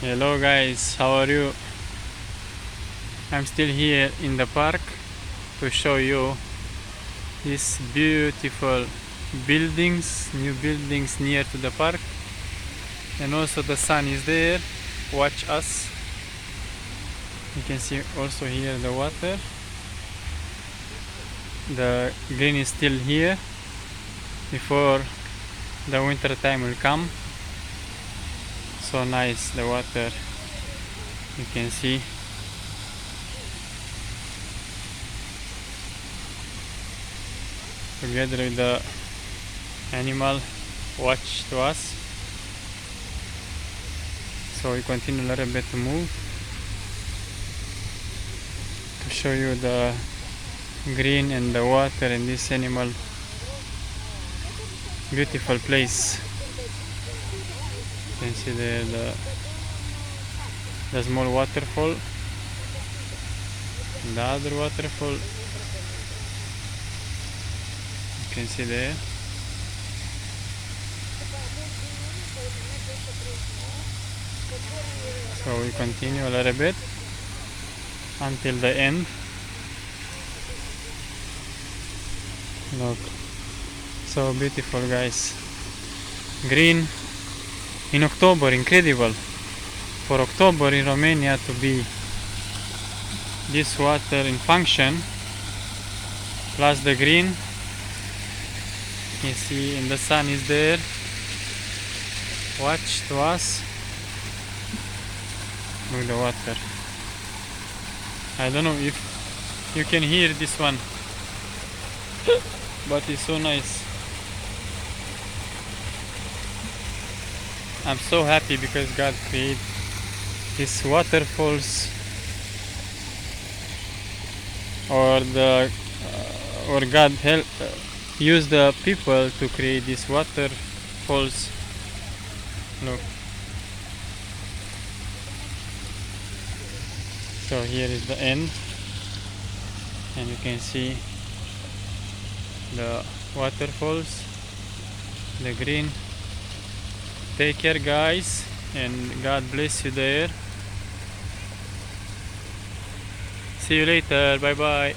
Hello guys, how are you? I'm still here in the park to show you these beautiful buildings, new buildings near to the park, and also the sun is there. Watch us. You can see also here the water. The green is still here before the winter time will come. So nice, the water, you can see. Together with the animal watch to us. So we continue a little bit to move to show you the green and the water in this animal beautiful place. You can see there the small waterfall and the other waterfall. You can see there. So we continue a little bit until the end. Look, so beautiful guys. Green in October, incredible. For October in Romania to be this water in function, plus the green, you see, and the sun is there. Watch to us. Look the water. I don't know if you can hear this one, but it's so nice. I'm so happy because God created these waterfalls, or God help use the people to create these waterfalls. Look. So here is the end, and you can see the waterfalls, the green. Take care guys, and God bless you there. See you later, bye bye.